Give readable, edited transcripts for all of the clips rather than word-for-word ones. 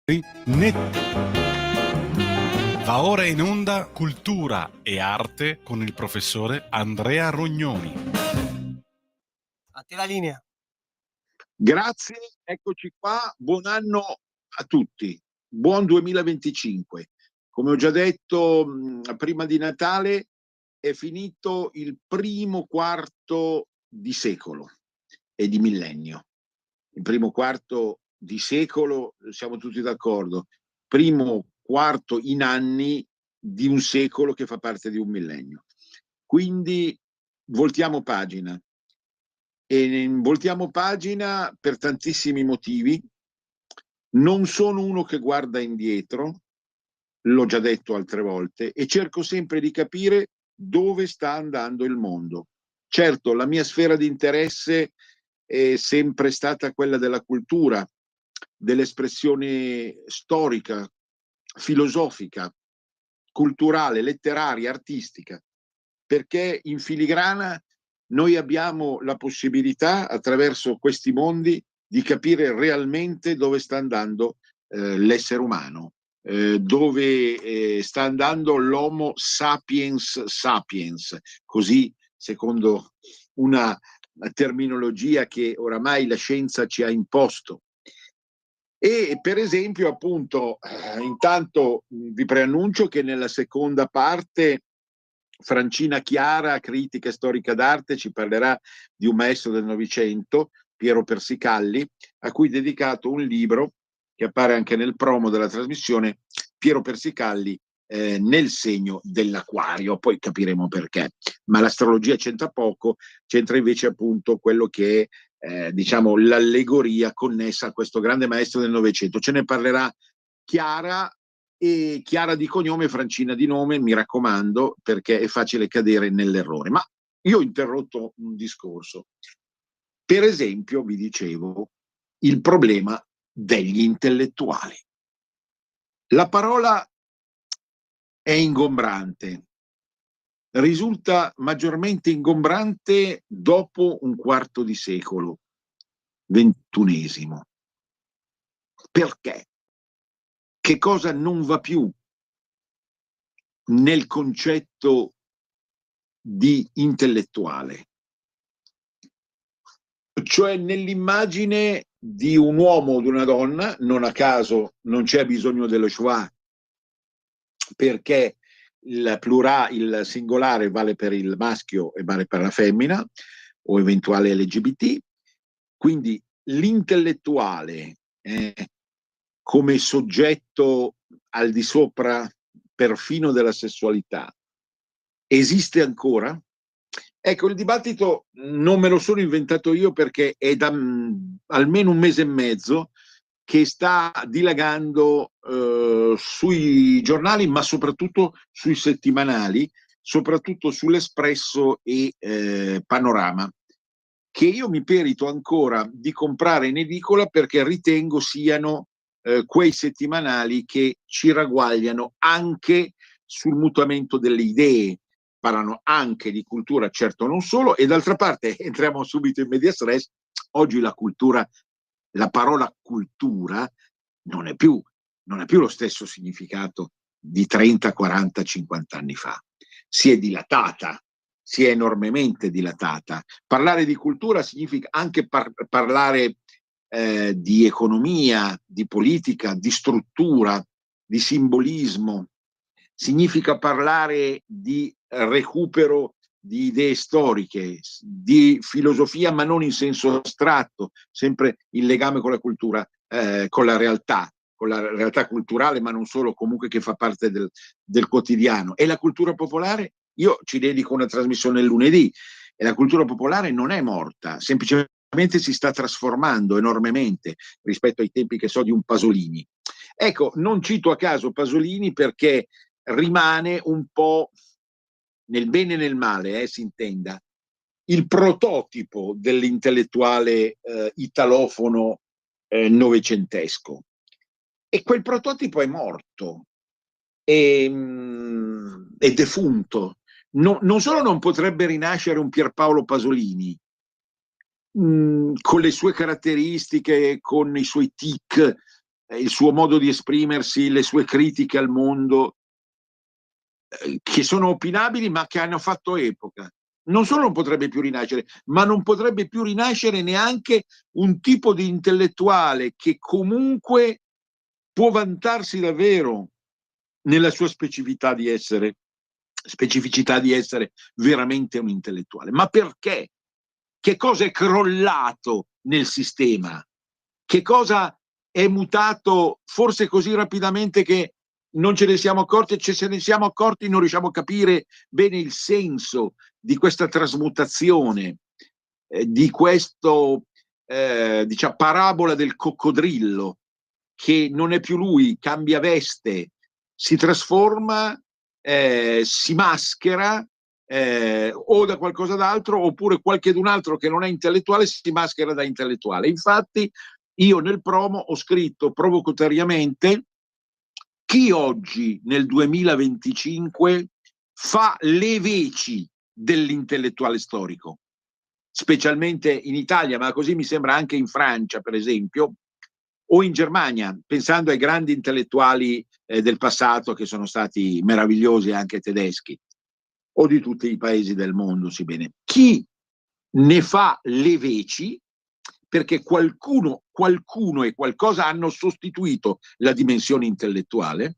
Va ora in onda Cultura e Arte con il professore Andrea Rognoni. A te la linea. Grazie, eccoci qua, buon anno a tutti, buon 2025. Come ho già detto prima di Natale, è finito il primo quarto di secolo e di millennio. Il primo quarto di secolo, siamo tutti d'accordo, primo quarto in anni di un secolo che fa parte di un millennio. Quindi voltiamo pagina. E voltiamo pagina per tantissimi motivi. Non sono uno che guarda indietro, l'ho già detto altre volte, e cerco sempre di capire dove sta andando il mondo. Certo, la mia sfera di interesse è sempre stata quella della cultura, dell'espressione storica, filosofica, culturale, letteraria, artistica, perché in filigrana noi abbiamo la possibilità, attraverso questi mondi, di capire realmente dove sta andando l'essere umano, dove sta andando l'Homo sapiens sapiens, così secondo una terminologia che oramai la scienza ci ha imposto. E per esempio, appunto, intanto vi preannuncio che nella seconda parte Francina Chiara, critica storica d'arte, ci parlerà di un maestro del Novecento, Piero Persicalli, a cui è dedicato un libro che appare anche nel promo della trasmissione, Piero Persicalli nel segno dell'Acquario, poi capiremo perché. Ma l'astrologia c'entra poco, c'entra invece appunto quello che è diciamo l'allegoria connessa a questo grande maestro del Novecento. Ce ne parlerà Chiara, e Chiara di cognome, Francina di nome, mi raccomando, perché è facile cadere nell'errore. Ma io ho interrotto un discorso. Per esempio, vi dicevo, il problema degli intellettuali. La parola è ingombrante, risulta maggiormente ingombrante dopo un quarto di secolo, XXI. Perché? Che cosa non va più nel concetto di intellettuale? Cioè nell'immagine di un uomo o di una donna, non a caso non c'è bisogno dello schwa, perché il singolare vale per il maschio e vale per la femmina, o eventuale LGBT, quindi l'intellettuale come soggetto al di sopra perfino della sessualità esiste ancora? Ecco, il dibattito non me lo sono inventato io, perché è da almeno un mese e mezzo che sta dilagando sui giornali, ma soprattutto sui settimanali, soprattutto sull'Espresso e Panorama, che io mi perito ancora di comprare in edicola, perché ritengo siano quei settimanali che ci ragguagliano anche sul mutamento delle idee, parlano anche di cultura, certo non solo, e d'altra parte entriamo subito in medias res. Oggi la cultura, la parola cultura non è più lo stesso significato di 30, 40, 50 anni fa. Si è dilatata, si è enormemente dilatata. Parlare di cultura significa anche parlare di economia, di politica, di struttura, di simbolismo. Significa parlare di recupero di idee storiche, di filosofia, ma non in senso astratto, sempre in legame con la cultura, con la realtà culturale, ma non solo, comunque che fa parte del quotidiano. E la cultura popolare? Io ci dedico una trasmissione il lunedì, e la cultura popolare non è morta, semplicemente si sta trasformando enormemente rispetto ai tempi, che so, di un Pasolini. Ecco, non cito a caso Pasolini, perché rimane un po', nel bene e nel male, si intenda, il prototipo dell'intellettuale italofono novecentesco. E quel prototipo è morto, è defunto. Non solo non potrebbe rinascere un Pierpaolo Pasolini, con le sue caratteristiche, con i suoi tic, il suo modo di esprimersi, le sue critiche al mondo, che sono opinabili ma che hanno fatto epoca. Non solo non potrebbe più rinascere, ma non potrebbe più rinascere neanche un tipo di intellettuale che comunque può vantarsi davvero nella sua specificità di essere veramente un intellettuale. Ma perché? Che cosa è crollato nel sistema? Che cosa è mutato forse così rapidamente che non ce ne siamo accorti, e se ne siamo accorti non riusciamo a capire bene il senso di questa trasmutazione, di questo, diciamo, parabola del coccodrillo, che non è più lui, cambia veste, si trasforma, si maschera, o da qualcosa d'altro, oppure qualchedun altro che non è intellettuale si maschera da intellettuale. Infatti io nel promo ho scritto provocatoriamente: chi oggi nel 2025 fa le veci dell'intellettuale storico, specialmente in Italia, ma così mi sembra anche in Francia, per esempio, o in Germania, pensando ai grandi intellettuali del passato che sono stati meravigliosi, anche tedeschi, o di tutti i paesi del mondo, sebbene. Chi ne fa le veci, perché qualcuno e qualcosa hanno sostituito la dimensione intellettuale,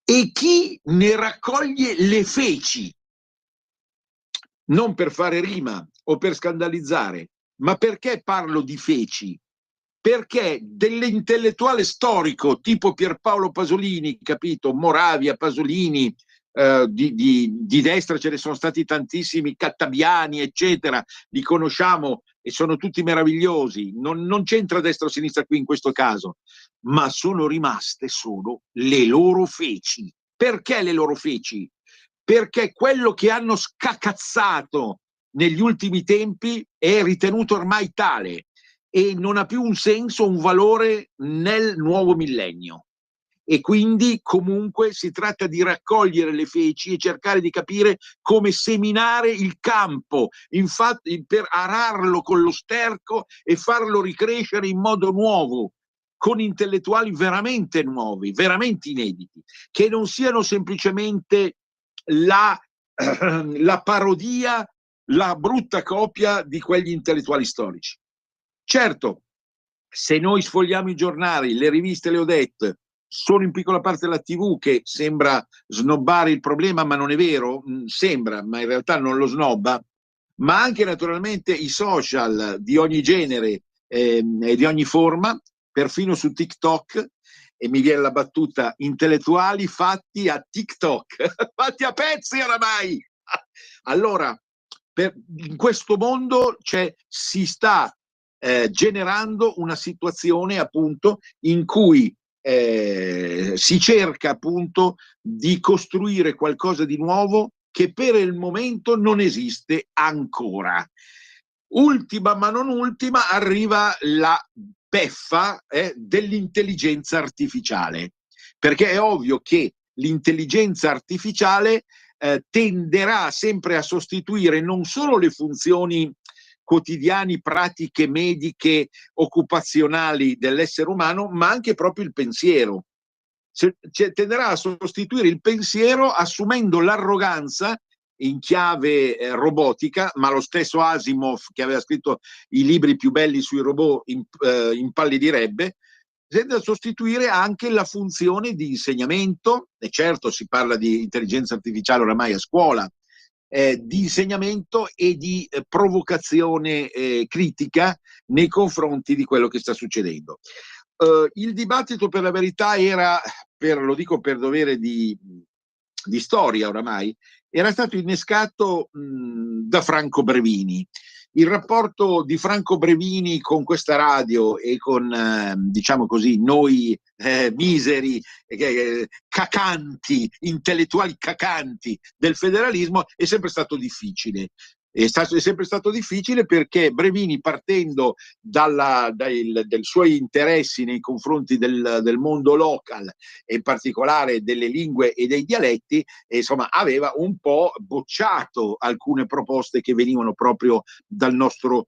e chi ne raccoglie le feci, non per fare rima o per scandalizzare, ma perché parlo di feci? Perché dell'intellettuale storico tipo Pierpaolo Pasolini, capito? Moravia, Pasolini, di destra ce ne sono stati tantissimi, Cattabiani, eccetera, li conosciamo e sono tutti meravigliosi, non c'entra destra o sinistra qui in questo caso, ma sono rimaste solo le loro feci. Perché le loro feci? Perché quello che hanno scacazzato negli ultimi tempi è ritenuto ormai tale e non ha più un senso, un valore nel nuovo millennio. E quindi comunque si tratta di raccogliere le feci e cercare di capire come seminare il campo, infatti, per ararlo con lo sterco e farlo ricrescere in modo nuovo, con intellettuali veramente nuovi, veramente inediti, che non siano semplicemente la parodia, la brutta copia di quegli intellettuali storici. Certo, se noi sfogliamo i giornali, le riviste, le ho dette, solo in piccola parte la TV, che sembra snobbare il problema, ma non è vero, sembra, ma in realtà non lo snobba, ma anche naturalmente i social di ogni genere e di ogni forma, perfino su TikTok, e mi viene la battuta: intellettuali fatti a TikTok, fatti a pezzi oramai. Allora, in questo mondo si sta generando una situazione appunto in cui si cerca appunto di costruire qualcosa di nuovo che per il momento non esiste ancora. Ultima ma non ultima arriva la beffa dell'intelligenza artificiale, perché è ovvio che l'intelligenza artificiale tenderà sempre a sostituire non solo le funzioni quotidiane, pratiche, mediche, occupazionali dell'essere umano, ma anche proprio il pensiero. Tenderà a sostituire il pensiero assumendo l'arroganza in chiave robotica, ma lo stesso Asimov, che aveva scritto i libri più belli sui robot, impallidirebbe, tende a sostituire anche la funzione di insegnamento, e certo si parla di intelligenza artificiale oramai a scuola, di insegnamento e di provocazione critica nei confronti di quello che sta succedendo. Il dibattito, per la verità, era, lo dico per dovere di storia oramai, era stato innescato da Franco Brevini. Il rapporto di Franco Brevini con questa radio e con, diciamo così, noi miseri, cacanti, intellettuali cacanti del federalismo è sempre stato difficile. È sempre stato difficile perché Brevini, partendo dai suoi interessi nei confronti del mondo local e in particolare delle lingue e dei dialetti, insomma, aveva un po' bocciato alcune proposte che venivano proprio dal nostro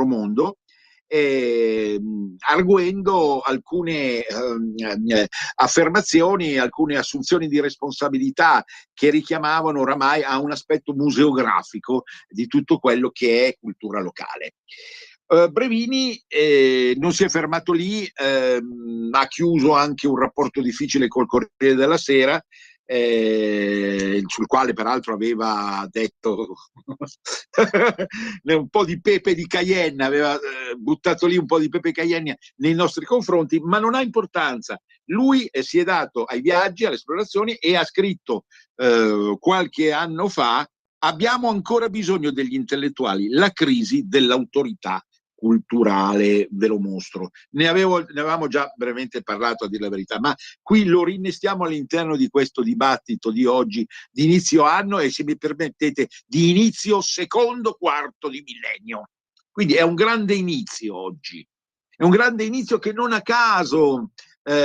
mondo, arguendo alcune affermazioni, alcune assunzioni di responsabilità che richiamavano oramai a un aspetto museografico di tutto quello che è cultura locale. Brevini non si è fermato lì, ha chiuso anche un rapporto difficile col Corriere della Sera, sul quale peraltro aveva detto un po' di pepe di Cayenne, aveva buttato lì un po' di pepe Cayenne nei nostri confronti, ma non ha importanza. Lui si è dato ai viaggi, alle esplorazioni, e ha scritto qualche anno fa: abbiamo ancora bisogno degli intellettuali, la crisi dell'autorità culturale, ve lo mostro. Ne avevamo già brevemente parlato, a dire la verità, ma qui lo rinnestiamo all'interno di questo dibattito di oggi, di inizio anno e, se mi permettete, di inizio secondo quarto di millennio. Quindi è un grande inizio oggi, è un grande inizio che non a caso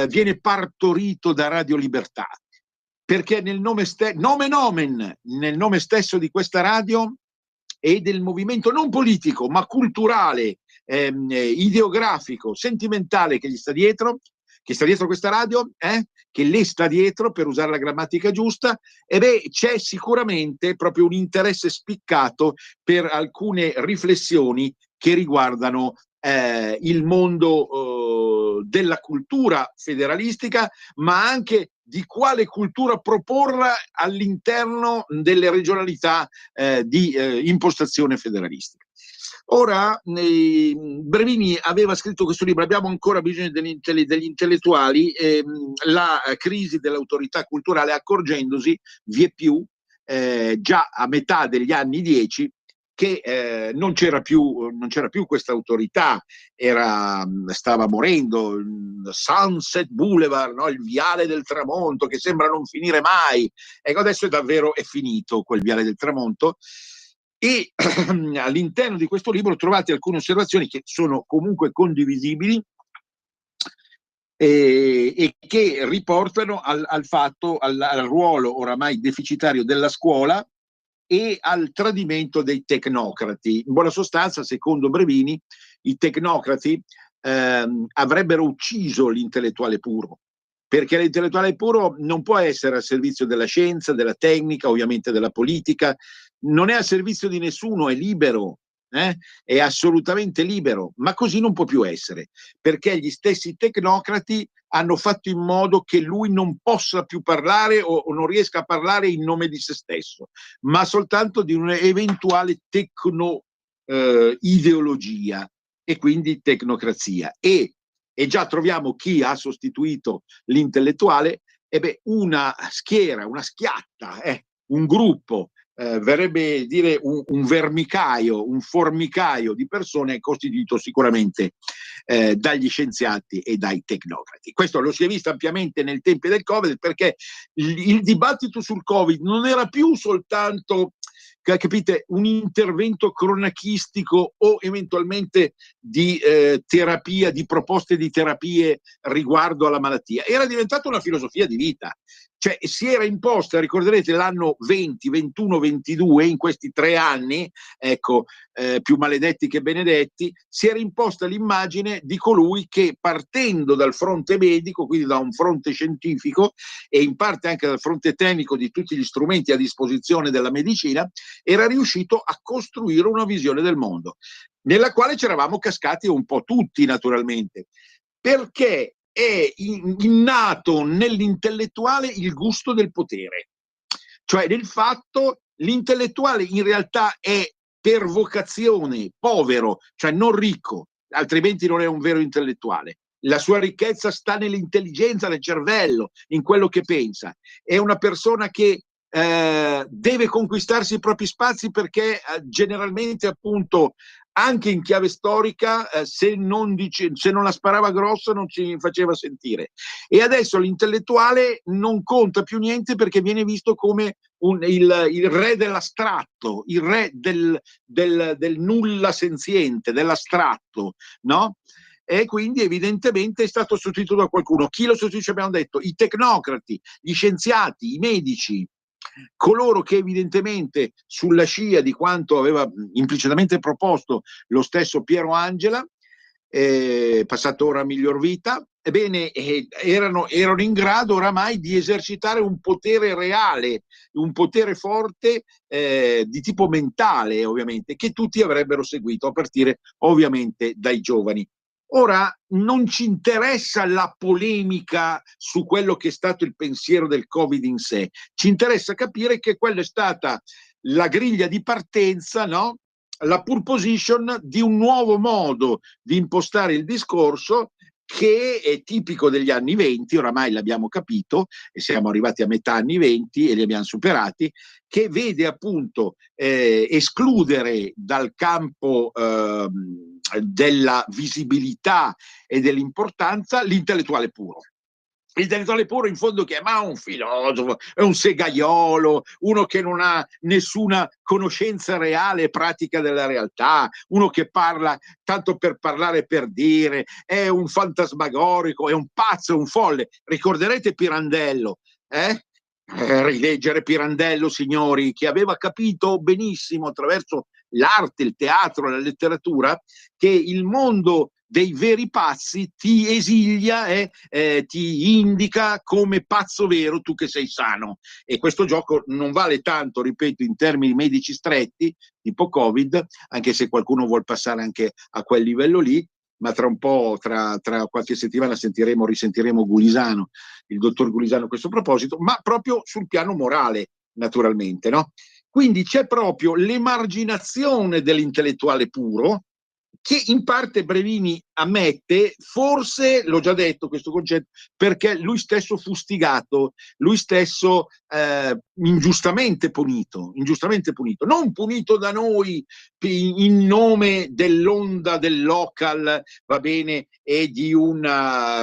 viene partorito da Radio Libertà, perché nel nome nel nome stesso di questa radio e del movimento non politico ma culturale, ideografico, sentimentale che gli sta dietro, che sta dietro questa radio, che le sta dietro, per usare la grammatica giusta, c'è sicuramente proprio un interesse spiccato per alcune riflessioni che riguardano il mondo della cultura federalistica, ma anche di quale cultura proporla all'interno delle regionalità di impostazione federalistica. Ora, Brevini aveva scritto questo libro, abbiamo ancora bisogno degli intellettuali, la crisi dell'autorità culturale, accorgendosi vie più già a metà degli anni 10 che non c'era più questa autorità, stava morendo Sunset Boulevard, no? Il viale del tramonto che sembra non finire mai. Ecco, adesso è finito quel viale del tramonto, e all'interno di questo libro trovate alcune osservazioni che sono comunque condivisibili e che riportano al ruolo oramai deficitario della scuola e al tradimento dei tecnocrati. In buona sostanza, secondo Brevini, i tecnocrati avrebbero ucciso l'intellettuale puro, perché l'intellettuale puro non può essere al servizio della scienza, della tecnica, ovviamente della politica, non è al servizio di nessuno, è libero, è assolutamente libero, ma così non può più essere, perché gli stessi tecnocrati hanno fatto in modo che lui non possa più parlare o non riesca a parlare in nome di se stesso, ma soltanto di un'eventuale ideologia e quindi tecnocrazia. E già troviamo chi ha sostituito l'intellettuale, una schiera, una schiatta, un gruppo, verrebbe dire un vermicaio, un formicaio di persone costituito sicuramente dagli scienziati e dai tecnocrati. Questo lo si è visto ampiamente nei tempi del Covid, perché il dibattito sul Covid non era più soltanto, capite, un intervento cronachistico o eventualmente di terapia, di proposte di terapie riguardo alla malattia, era diventata una filosofia di vita. Cioè si era imposta, ricorderete l'anno 20, 21, 22, in questi 3 anni, ecco, più maledetti che benedetti, si era imposta l'immagine di colui che, partendo dal fronte medico, quindi da un fronte scientifico e in parte anche dal fronte tecnico di tutti gli strumenti a disposizione della medicina, era riuscito a costruire una visione del mondo, nella quale ci eravamo cascati un po' tutti, naturalmente, perché è innato nell'intellettuale il gusto del potere, cioè del fatto, l'intellettuale in realtà è per vocazione povero, cioè non ricco, altrimenti non è un vero intellettuale. La sua ricchezza sta nell'intelligenza, nel cervello, in quello che pensa. È una persona che deve conquistarsi i propri spazi, perché generalmente, appunto, anche in chiave storica, se non la sparava grossa non ci faceva sentire. E adesso l'intellettuale non conta più niente, perché viene visto come il re dell'astratto, il re del nulla senziente, dell'astratto, no? E quindi evidentemente è stato sostituito da qualcuno. Chi lo sostituisce? Abbiamo detto i tecnocrati, gli scienziati, i medici, coloro che evidentemente, sulla scia di quanto aveva implicitamente proposto lo stesso Piero Angela, passato ora a miglior vita, ebbene erano in grado oramai di esercitare un potere reale, un potere forte di tipo mentale, ovviamente, che tutti avrebbero seguito, a partire ovviamente dai giovani. Ora non ci interessa la polemica su quello che è stato il pensiero del Covid in sé, ci interessa capire che quella è stata la griglia di partenza, no? La pole position di un nuovo modo di impostare il discorso che è tipico degli anni 20, oramai l'abbiamo capito e siamo arrivati a metà anni 20 e li abbiamo superati, che vede appunto escludere dal campo della visibilità e dell'importanza l'intellettuale puro. L'intellettuale puro in fondo che è ma un filosofo, è un segaiolo, uno che non ha nessuna conoscenza reale e pratica della realtà, uno che parla tanto per parlare e per dire, è un fantasmagorico, è un pazzo, è un folle. Ricorderete Pirandello, rileggere Pirandello, signori, che aveva capito benissimo attraverso l'arte, il teatro, la letteratura, che il mondo dei veri pazzi ti esilia e ti indica come pazzo vero tu che sei sano. E questo gioco non vale tanto, ripeto, in termini medici stretti, tipo Covid, anche se qualcuno vuol passare anche a quel livello lì, ma tra un po', tra qualche settimana risentiremo Gulisano, il dottor Gulisano a questo proposito, ma proprio sul piano morale, naturalmente, no? Quindi c'è proprio l'emarginazione dell'intellettuale puro, che in parte Brevini ammette, forse, l'ho già detto questo concetto, perché lui stesso fustigato, lui stesso ingiustamente punito, non punito da noi in nome dell'onda del local, va bene, e di un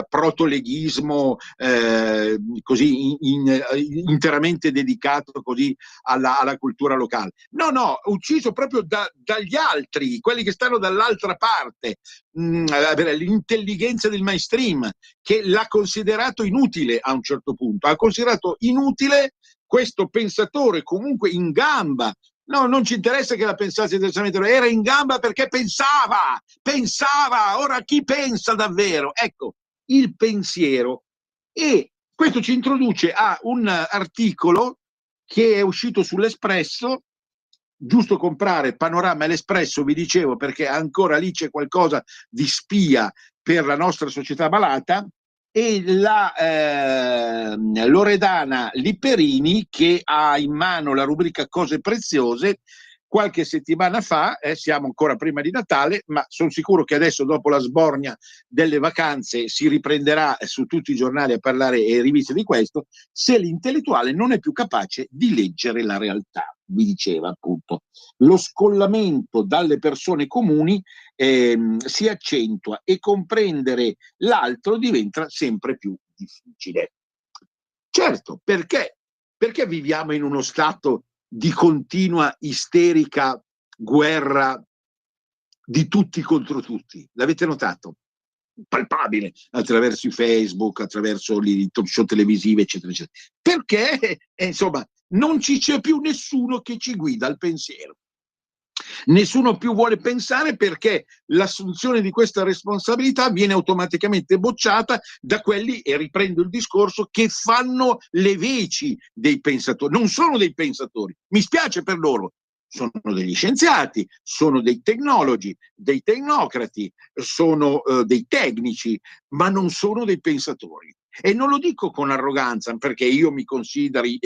protoleghismo così interamente dedicato così alla cultura locale. No, ucciso proprio dagli altri, quelli che stanno dall'altra parte, l'intelligenza del mainstream, che l'ha considerato inutile a un certo punto, ha considerato inutile questo pensatore comunque in gamba. No, non ci interessa che la pensasse diversamente, era in gamba perché pensava, ora chi pensa davvero? Ecco, il pensiero. E questo ci introduce a un articolo che è uscito sull'Espresso, giusto comprare Panorama e l'Espresso, vi dicevo, perché ancora lì c'è qualcosa di spia per la nostra società malata, e la Loredana Liperini, che ha in mano la rubrica Cose Preziose, qualche settimana fa, siamo ancora prima di Natale, ma sono sicuro che adesso dopo la sbornia delle vacanze si riprenderà su tutti i giornali a parlare e riviste di questo, se l'intellettuale non è più capace di leggere la realtà. Vi diceva appunto, lo scollamento dalle persone comuni si accentua e comprendere l'altro diventa sempre più difficile. Certo, perché? Perché viviamo in uno stato di continua isterica guerra di tutti contro tutti? L'avete notato? Palpabile attraverso i Facebook, attraverso le talk show televisive, eccetera, eccetera. Perché, insomma, non c'è più nessuno che ci guida al pensiero. Nessuno più vuole pensare, perché l'assunzione di questa responsabilità viene automaticamente bocciata da quelli, e riprendo il discorso, che fanno le veci dei pensatori. Non sono dei pensatori, mi spiace per loro, sono degli scienziati, sono dei tecnologi, dei tecnocrati, sono dei tecnici, ma non sono dei pensatori. E non lo dico con arroganza, perché io mi consideri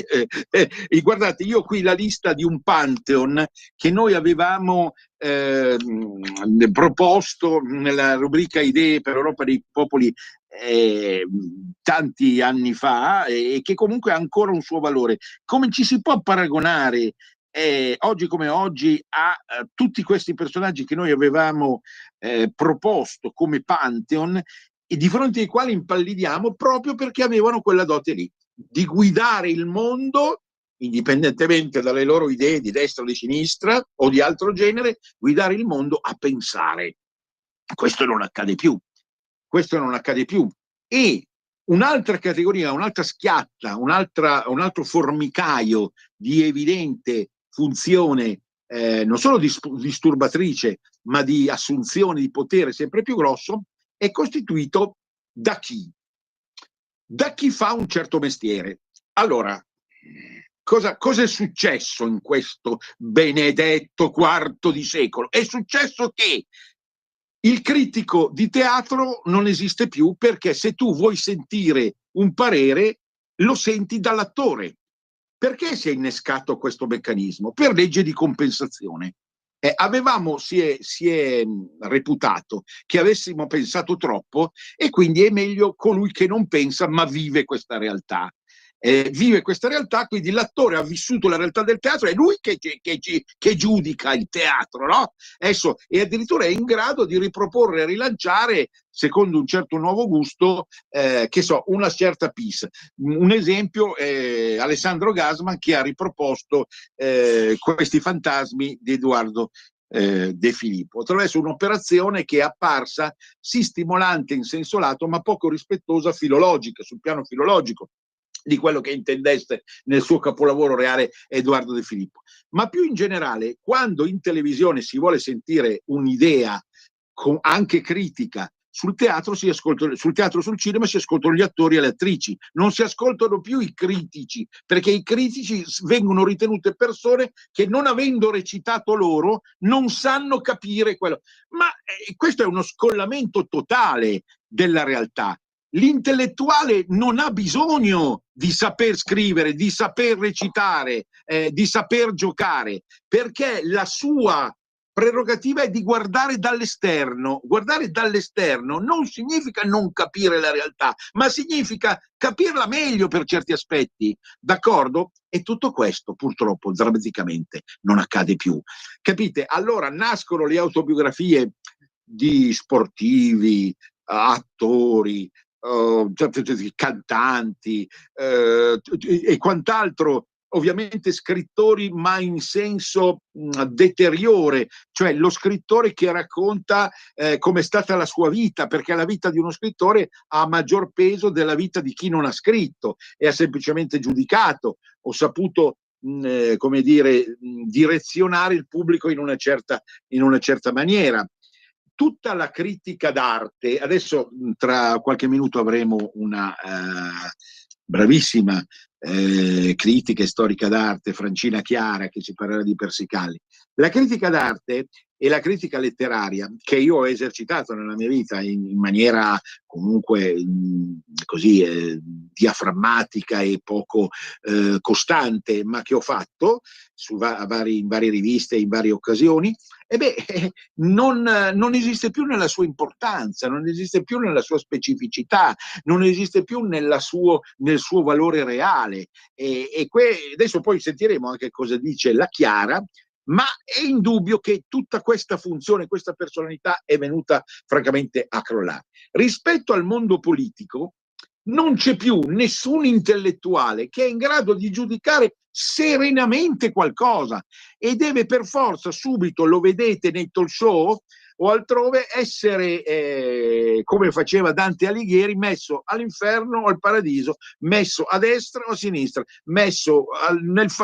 guardate, io ho qui la lista di un pantheon che noi avevamo proposto nella rubrica Idee per Europa dei Popoli tanti anni fa, e che comunque ha ancora un suo valore. Come ci si può paragonare oggi come oggi a tutti questi personaggi che noi avevamo proposto come pantheon, e di fronte ai quali impallidiamo proprio perché avevano quella dote lì, di guidare il mondo, indipendentemente dalle loro idee di destra o di sinistra o di altro genere, guidare il mondo a pensare. Questo non accade più. Questo non accade più. E un'altra categoria, un'altra schiatta, un altro formicaio di evidente funzione non solo disturbatrice, ma di assunzione di potere sempre più grosso, è costituito da chi? Da chi fa un certo mestiere. Allora, cosa è successo in questo benedetto quarto di secolo? È successo che il critico di teatro non esiste più, perché se tu vuoi sentire un parere lo senti dall'attore. Perché si è innescato questo meccanismo? Per legge di compensazione. Si è reputato che avessimo pensato troppo, e quindi è meglio colui che non pensa ma vive questa realtà. Vive questa realtà, quindi l'attore ha vissuto la realtà del teatro, è lui che giudica il teatro, no? Adesso, e addirittura è in grado di riproporre e rilanciare, secondo un certo nuovo gusto, che so, una certa piece. Un esempio è Alessandro Gasman, che ha riproposto questi fantasmi di Edoardo De Filippo, attraverso un'operazione che è apparsa sì stimolante in senso lato, ma poco rispettosa sul piano filologico, di quello che intendesse nel suo capolavoro reale Edoardo De Filippo. Ma più in generale, quando in televisione si vuole sentire un'idea anche critica sul teatro, sul cinema si ascoltano gli attori e le attrici, non si ascoltano più i critici, perché i critici vengono ritenute persone che, non avendo recitato loro, non sanno capire quello. Ma questo è uno scollamento totale della realtà. L'intellettuale non ha bisogno di saper scrivere, di saper recitare, di saper giocare, perché la sua prerogativa è di guardare dall'esterno. Guardare dall'esterno non significa non capire la realtà, ma significa capirla meglio per certi aspetti, d'accordo? E tutto questo purtroppo drammaticamente non accade più. Capite? Allora nascono le autobiografie di sportivi, attori, cantanti e quant'altro, ovviamente scrittori, ma in senso deteriore, cioè lo scrittore che racconta come è stata la sua vita, perché la vita di uno scrittore ha maggior peso della vita di chi non ha scritto e ha semplicemente giudicato o saputo come dire, direzionare il pubblico in una certa maniera. Tutta la critica d'arte, adesso tra qualche minuto avremo una bravissima critica e storica d'arte, Francina Chiara, che ci parlerà di Persicalli. La critica d'arte e la critica letteraria, che io ho esercitato nella mia vita in maniera comunque così diaframmatica e poco costante, ma che ho fatto in varie riviste, in varie occasioni, non esiste più nella sua importanza, non esiste più nella sua specificità, non esiste più nel suo valore reale. Adesso poi sentiremo anche cosa dice la Chiara, ma è indubbio che tutta questa funzione, questa personalità è venuta francamente a crollare. Rispetto al mondo politico non c'è più nessun intellettuale che è in grado di giudicare serenamente qualcosa, e deve per forza subito, lo vedete nei talk show o altrove, essere, come faceva Dante Alighieri, messo all'inferno o al paradiso, messo a destra o a sinistra, messo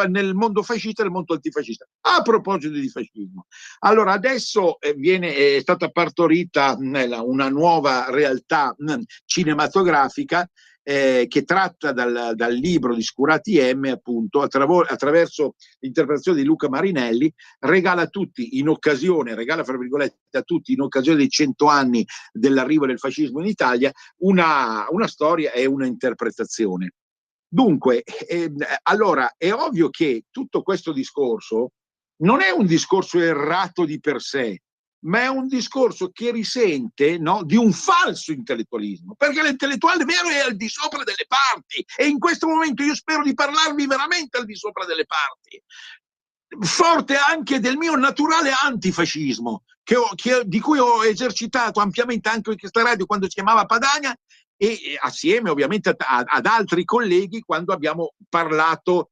nel mondo fascista e nel mondo antifascista. A proposito di fascismo, allora adesso è stata partorita una nuova realtà cinematografica che tratta dal libro di Scurati M, appunto, attraverso l'interpretazione di Luca Marinelli, regala a tutti in occasione, fra virgolette, a tutti in occasione dei 100 anni dell'arrivo del fascismo in Italia, una storia e una interpretazione. Dunque, allora è ovvio che tutto questo discorso non è un discorso errato di per sé, ma è un discorso che risente, no, di un falso intellettualismo, perché l'intellettuale vero è al di sopra delle parti, e in questo momento io spero di parlarvi veramente al di sopra delle parti, forte anche del mio naturale antifascismo, di cui ho esercitato ampiamente anche in questa radio quando si chiamava Padania, e assieme ovviamente ad altri colleghi quando abbiamo parlato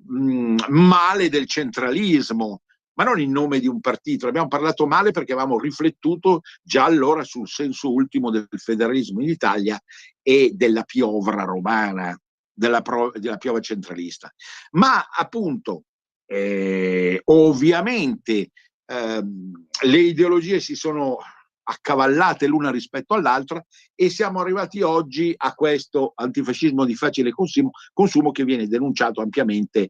male del centralismo, ma non in nome di un partito. Abbiamo parlato male perché avevamo riflettuto già allora sul senso ultimo del federalismo in Italia e della piovra romana, della piova centralista. Ma appunto Ovviamente le ideologie si sono accavallate l'una rispetto all'altra e siamo arrivati oggi a questo antifascismo di facile consumo che viene denunciato ampiamente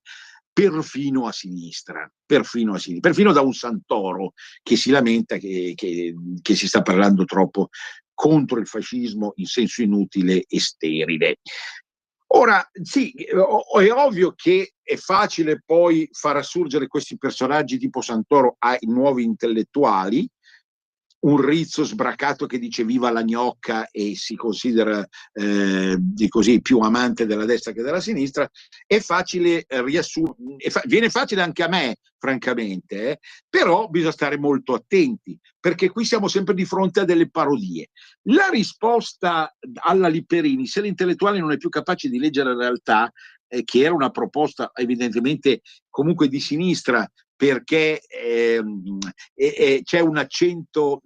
perfino a sinistra, perfino da un Santoro che si lamenta che si sta parlando troppo contro il fascismo in senso inutile e sterile. Ora, sì, è ovvio che è facile poi far assurgere questi personaggi tipo Santoro ai nuovi intellettuali, un Rizzo sbracato che dice viva la gnocca e si considera di così più amante della destra che della sinistra, è facile viene facile anche a me, francamente, però bisogna stare molto attenti, perché qui siamo sempre di fronte a delle parodie. La risposta alla Lipperini, se l'intellettuale non è più capace di leggere la realtà, che era una proposta evidentemente comunque di sinistra, perché c'è un accento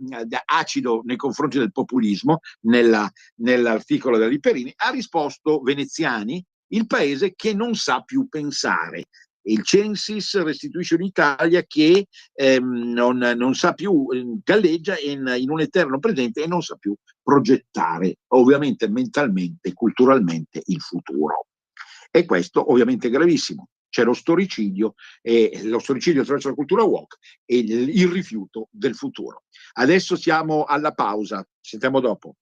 acido nei confronti del populismo nell'articolo della Lipperini, ha risposto Veneziani, il paese che non sa più pensare. Il Censis restituisce un'Italia che non sa più, galleggia in un eterno presente e non sa più progettare, ovviamente mentalmente, culturalmente, il futuro. E questo ovviamente è gravissimo. C'è lo storicidio attraverso la cultura woke e il rifiuto del futuro. Adesso siamo alla pausa, sentiamo dopo.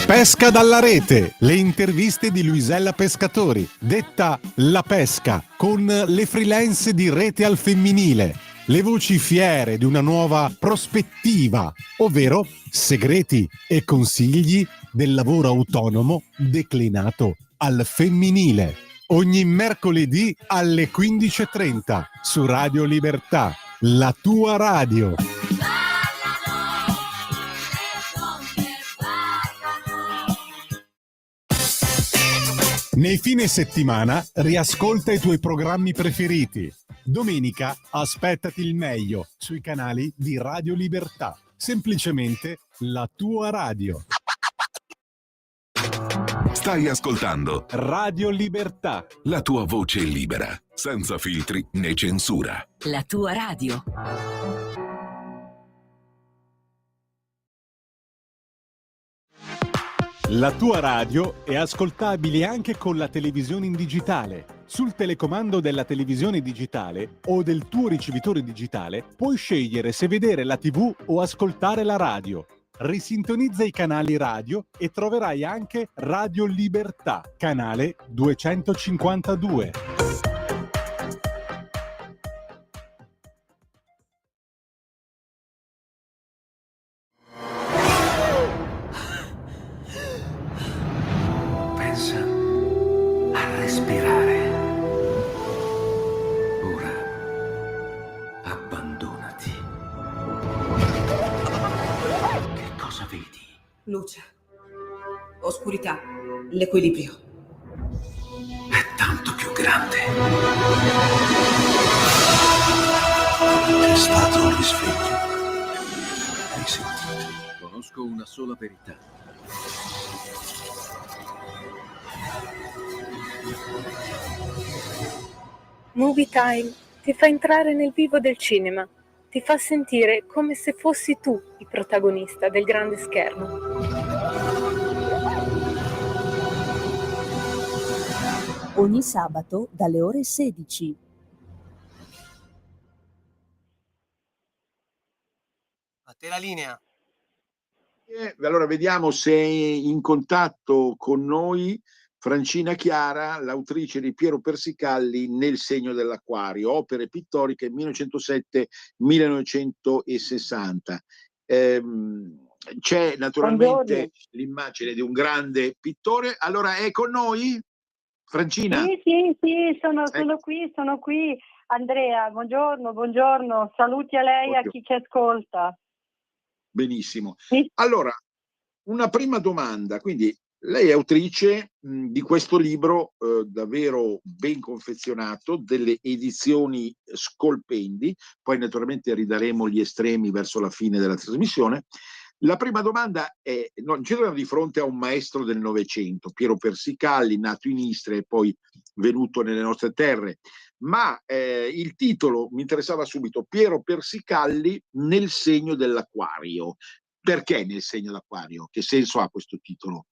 Pesca dalla rete, le interviste di Luisella Pescatori, detta La Pesca, con le freelance di Rete al Femminile, le voci fiere di una nuova prospettiva, ovvero segreti e consigli del lavoro autonomo declinato al femminile. Ogni mercoledì alle 15:30 su Radio Libertà, la tua radio. Nei fine settimana riascolta i tuoi programmi preferiti. Domenica aspettati il meglio sui canali di Radio Libertà. Semplicemente la tua radio. Stai ascoltando Radio Libertà. la tua voce libera, senza filtri né censura. La tua radio. La tua radio è ascoltabile anche con la televisione in digitale. Sul telecomando della televisione digitale o del tuo ricevitore digitale puoi scegliere se vedere la TV o ascoltare la radio. Risintonizza i canali radio e troverai anche Radio Libertà, canale 252. Pensa a respirare. Ora abbandonati. Che cosa vedi? Luce, oscurità, l'equilibrio. È tanto più grande. È stato un risveglio. Hai sentito? Conosco una sola verità. Movie Time ti fa entrare nel vivo del cinema, ti fa sentire come se fossi tu il protagonista del grande schermo. Ogni sabato dalle ore 16. A te la linea. Allora vediamo se è in contatto con noi Francina Chiara, l'autrice di Piero Persicalli, Nel segno dell'acquario, opere pittoriche 1907-1960. C'è naturalmente l'immagine di un grande pittore. Allora è con noi Francina? Sì, sono qui. Andrea, buongiorno. Saluti a lei e a chi ci ascolta. Benissimo. Sì. Allora, una prima domanda, quindi lei è autrice di questo libro davvero ben confezionato, delle edizioni Scolpendi, poi naturalmente ridaremo gli estremi verso la fine della trasmissione. La prima domanda è, ci troviamo di fronte a un maestro del Novecento, Piero Persicalli, nato in Istria e poi venuto nelle nostre terre, ma il titolo mi interessava subito, Piero Persicalli nel segno dell'Acquario. Perché nel segno dell'Acquario? Che senso ha questo titolo?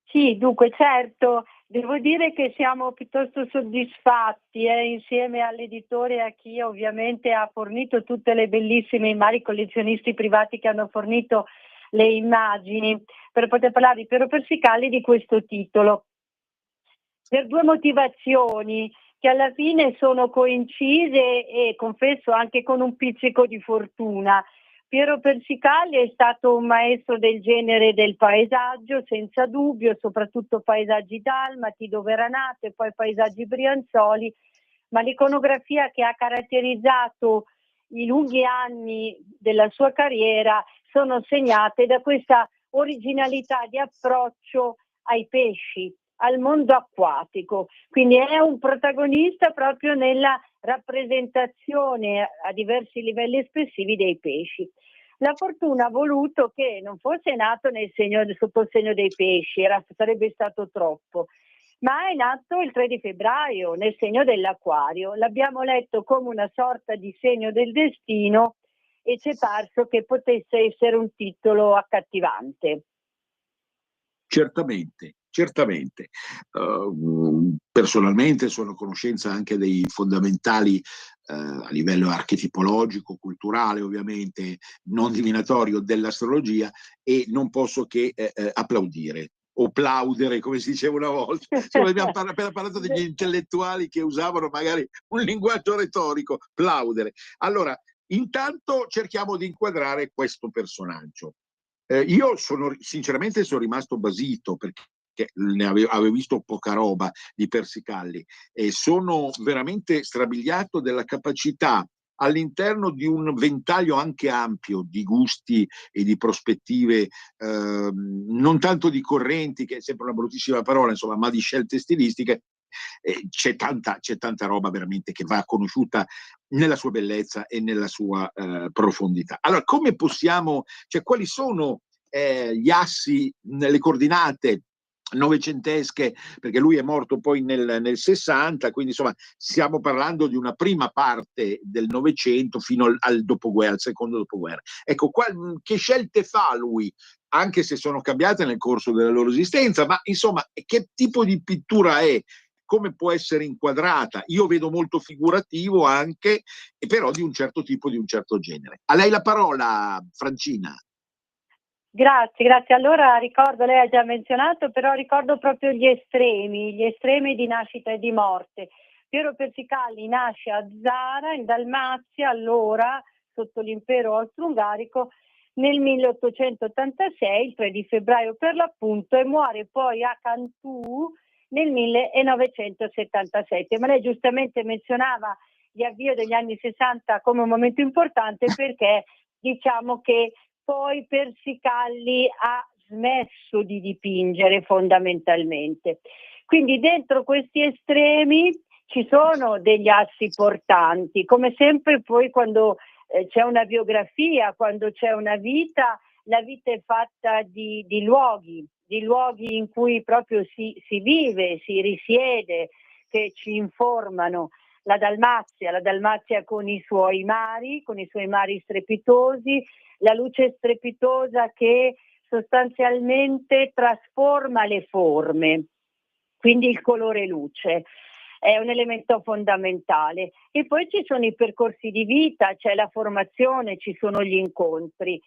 Sì, dunque certo, devo dire che siamo piuttosto soddisfatti insieme all'editore e a chi ovviamente ha fornito tutte le bellissime immagini, collezionisti privati che hanno fornito le immagini, per poter parlare di Piero Persicalli di questo titolo. Per due motivazioni che alla fine sono coincise e confesso anche con un pizzico di fortuna. Piero Persicalli è stato un maestro del genere del paesaggio, senza dubbio, soprattutto paesaggi dalmati dove era nato e poi paesaggi brianzoli, ma l'iconografia che ha caratterizzato i lunghi anni della sua carriera sono segnate da questa originalità di approccio ai pesci, al mondo acquatico, quindi è un protagonista proprio nella rappresentazione a diversi livelli espressivi dei pesci. La fortuna ha voluto che non fosse nato sotto il segno dei pesci, sarebbe stato troppo, ma è nato il 3 di febbraio nel segno dell'Acquario. L'abbiamo letto come una sorta di segno del destino e ci è parso che potesse essere un titolo accattivante. Certamente. Personalmente sono a conoscenza anche dei fondamentali a livello archetipologico, culturale ovviamente, non divinatorio dell'astrologia, e non posso che applaudire o plaudere, come si diceva una volta. Insomma, abbiamo appena parlato degli intellettuali che usavano magari un linguaggio retorico, plaudere. Allora, intanto cerchiamo di inquadrare questo personaggio. Io sinceramente sono rimasto basito perché ne avevo visto poca roba di Persicalli e sono veramente strabiliato della capacità all'interno di un ventaglio anche ampio di gusti e di prospettive, non tanto di correnti, che è sempre una bruttissima parola, insomma, ma di scelte stilistiche. C'è tanta roba veramente che va conosciuta nella sua bellezza e nella sua profondità. Allora, come possiamo, quali sono gli assi, le coordinate novecentesche, perché lui è morto poi nel 60, quindi insomma stiamo parlando di una prima parte del Novecento fino al dopoguerra, al secondo dopoguerra. Ecco, che scelte fa lui, anche se sono cambiate nel corso della loro esistenza, ma insomma che tipo di pittura è? Come può essere inquadrata? Io vedo molto figurativo anche, e però di un certo tipo, di un certo genere. A lei la parola, Francina. Grazie. Allora ricordo, lei ha già menzionato, però ricordo proprio gli estremi di nascita e di morte. Piero Persicalli nasce a Zara, in Dalmazia, allora sotto l'impero austro-ungarico, nel 1886, il 3 di febbraio per l'appunto, e muore poi a Cantù nel 1977. Ma lei giustamente menzionava l'avvio degli anni 60 come un momento importante perché diciamo che poi Persicalli ha smesso di dipingere fondamentalmente. Quindi dentro questi estremi ci sono degli assi portanti, come sempre poi quando c'è una biografia, quando c'è una vita, la vita è fatta di luoghi in cui proprio si vive, si risiede, che ci informano. La Dalmazia con i suoi mari strepitosi, la luce strepitosa che sostanzialmente trasforma le forme, quindi il colore luce è un elemento fondamentale. E poi ci sono i percorsi di vita, c'è la formazione, ci sono gli incontri.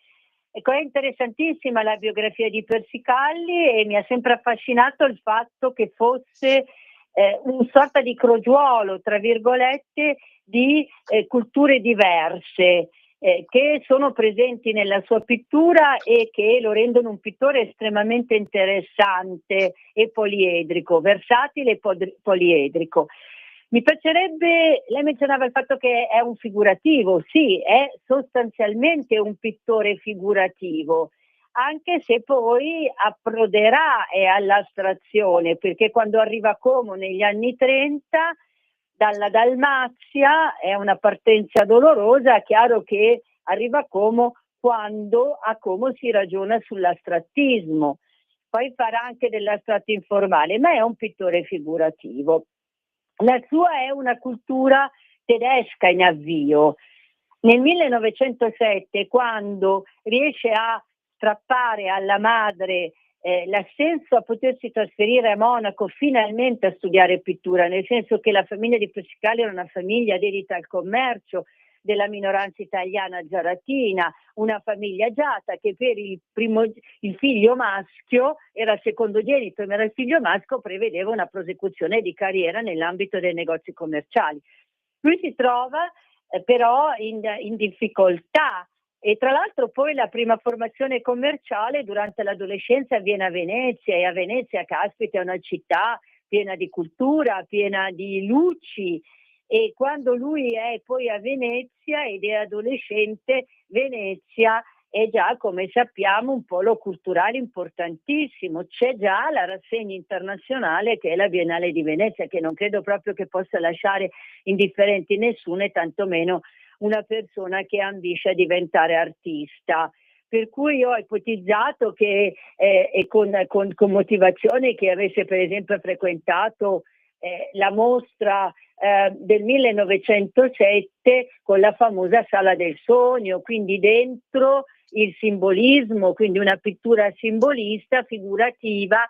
Ecco, è interessantissima la biografia di Persicalli e mi ha sempre affascinato il fatto che fosse un sorta di crogiuolo, tra virgolette, di culture diverse che sono presenti nella sua pittura e che lo rendono un pittore estremamente interessante e poliedrico, versatile e poliedrico. Mi piacerebbe, lei menzionava il fatto che è un figurativo, sì, è sostanzialmente un pittore figurativo, anche se poi approderà all'astrazione, perché quando arriva a Como negli anni 30, dalla Dalmazia, è una partenza dolorosa, è chiaro che arriva a Como quando a Como si ragiona sull'astrattismo. Poi farà anche dell'astratto informale, ma è un pittore figurativo. La sua è una cultura tedesca in avvio. Nel 1907, quando riesce a strappare alla madre l'assenso a potersi trasferire a Monaco finalmente a studiare pittura, nel senso che la famiglia di Pescicali era una famiglia dedita al commercio della minoranza italiana giaratina, una famiglia agiata che per il figlio maschio era secondogenito, ma era il figlio maschio prevedeva una prosecuzione di carriera nell'ambito dei negozi commerciali. Lui si trova però in difficoltà. E tra l'altro poi la prima formazione commerciale durante l'adolescenza avviene a Venezia, e a Venezia, caspita, è una città piena di cultura, piena di luci, e quando lui è poi a Venezia ed è adolescente, Venezia è già, come sappiamo, un polo culturale importantissimo. C'è già la rassegna internazionale che è la Biennale di Venezia, che non credo proprio che possa lasciare indifferenti nessuno, e tantomeno una persona che ambisce a diventare artista. Per cui io ho ipotizzato che con motivazione che avesse per esempio frequentato la mostra del 1907 con la famosa Sala del Sogno, quindi dentro il simbolismo, quindi una pittura simbolista, figurativa,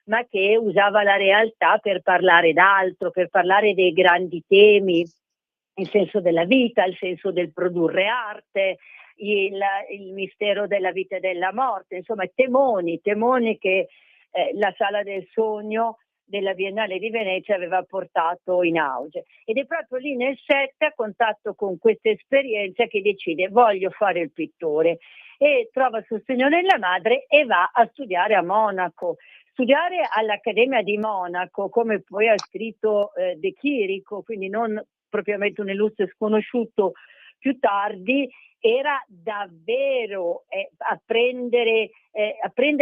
ma che usava la realtà per parlare d'altro, per parlare dei grandi temi, il senso della vita, il senso del produrre arte, il mistero della vita e della morte, insomma temoni che la Sala del Sogno della Biennale di Venezia aveva portato in auge. Ed è proprio lì nel 7, a contatto con questa esperienza, che decide: voglio fare il pittore, e trova sostegno nella madre e va a studiare a Monaco. Studiare all'Accademia di Monaco, come poi ha scritto De Chirico, quindi non propriamente un illustre sconosciuto più tardi, era davvero apprendere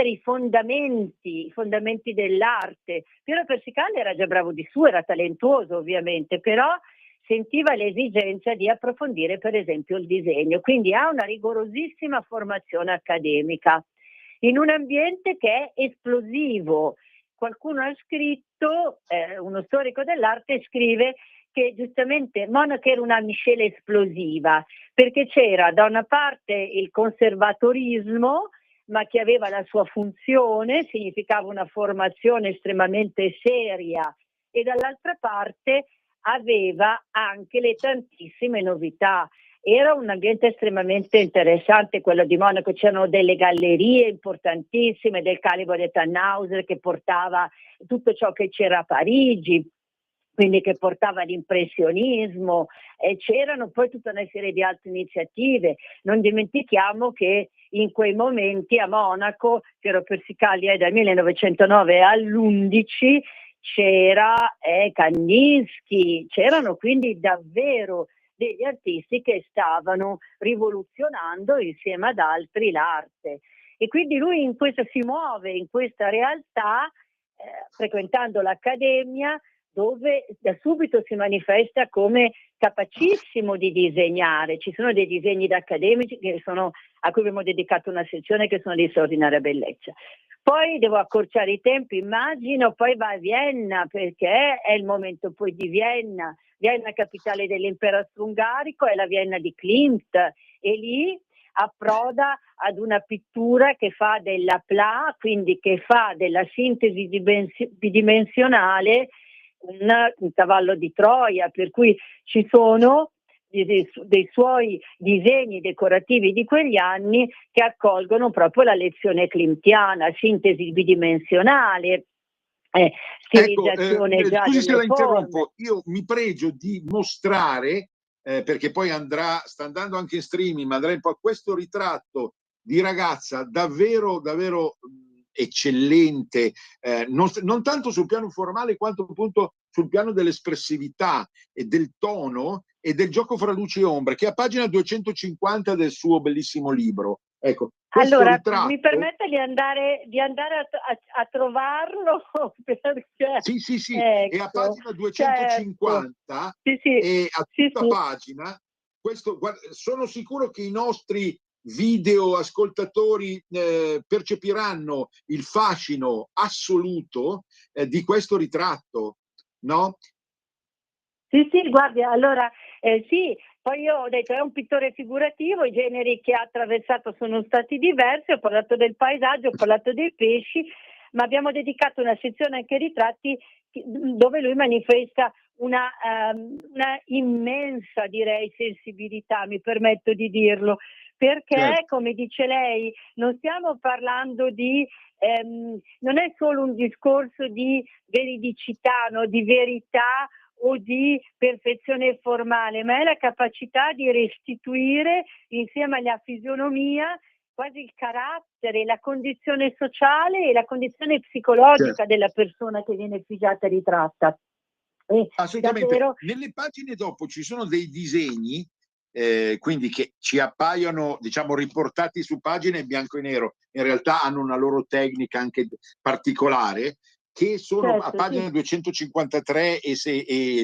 i fondamenti dell'arte. Piero Persicali era già bravo di suo, era talentuoso ovviamente, però sentiva l'esigenza di approfondire per esempio il disegno, quindi ha una rigorosissima formazione accademica in un ambiente che è esplosivo. Qualcuno ha scritto, uno storico dell'arte scrive che giustamente Monaco era una miscela esplosiva, perché c'era da una parte il conservatorismo, ma che aveva la sua funzione, significava una formazione estremamente seria, e dall'altra parte aveva anche le tantissime novità. Era un ambiente estremamente interessante quello di Monaco, c'erano delle gallerie importantissime del calibro di Tannhäuser che portava tutto ciò che c'era a Parigi, quindi che portava l'impressionismo, e c'erano poi tutta una serie di altre iniziative. Non dimentichiamo che in quei momenti a Monaco, Piero Persicali è dal 1909 all'11, c'era Kandinsky, c'erano quindi davvero degli artisti che stavano rivoluzionando insieme ad altri l'arte. E quindi lui si muove in questa realtà, frequentando l'accademia, dove da subito si manifesta come capacissimo di disegnare. Ci sono dei disegni da accademici a cui abbiamo dedicato una sezione, che sono di straordinaria bellezza. Poi devo accorciare i tempi, immagino, poi va a Vienna, perché è il momento poi di Vienna. Vienna, capitale dell'impero austro-ungarico, è la Vienna di Klimt, e lì approda ad una pittura che fa della pla, quindi che fa della sintesi bidimensionale un cavallo di Troia, per cui ci sono dei suoi disegni decorativi di quegli anni che accolgono proprio la lezione klimtiana, sintesi bidimensionale, stilizzazione già scusi se la delle forme. interrompo, io mi pregio di mostrare, perché poi sta andando anche in streaming, ma andrà un po' a questo ritratto di ragazza davvero eccellente, non tanto sul piano formale quanto appunto sul piano dell'espressività e del tono e del gioco fra luce e ombre, che è a pagina 250 del suo bellissimo libro. Ecco, allora ritratto... mi permette di andare a trovarlo, perché sì, ecco, è a pagina 250, certo. e a tutta pagina questo, sono sicuro che i nostri video ascoltatori percepiranno il fascino assoluto di questo ritratto, no? Sì, guardi, allora sì, poi io ho detto è un pittore figurativo, i generi che ha attraversato sono stati diversi, ho parlato del paesaggio, ho parlato dei pesci, ma abbiamo dedicato una sezione anche ai ritratti dove lui manifesta una immensa, direi, sensibilità, mi permetto di dirlo, perché Certo. come dice lei, non stiamo parlando di non è solo un discorso di veridicità, no? Di verità o di perfezione formale, ma è la capacità di restituire insieme alla fisionomia quasi il carattere, la condizione sociale e la condizione psicologica Certo. della persona che viene figiata e ritratta. Assolutamente. Davvero... Nelle pagine dopo ci sono dei disegni, quindi che ci appaiono, diciamo, riportati su pagine in bianco e nero, in realtà hanno una loro tecnica anche particolare, che sono a pagina sì. 253 e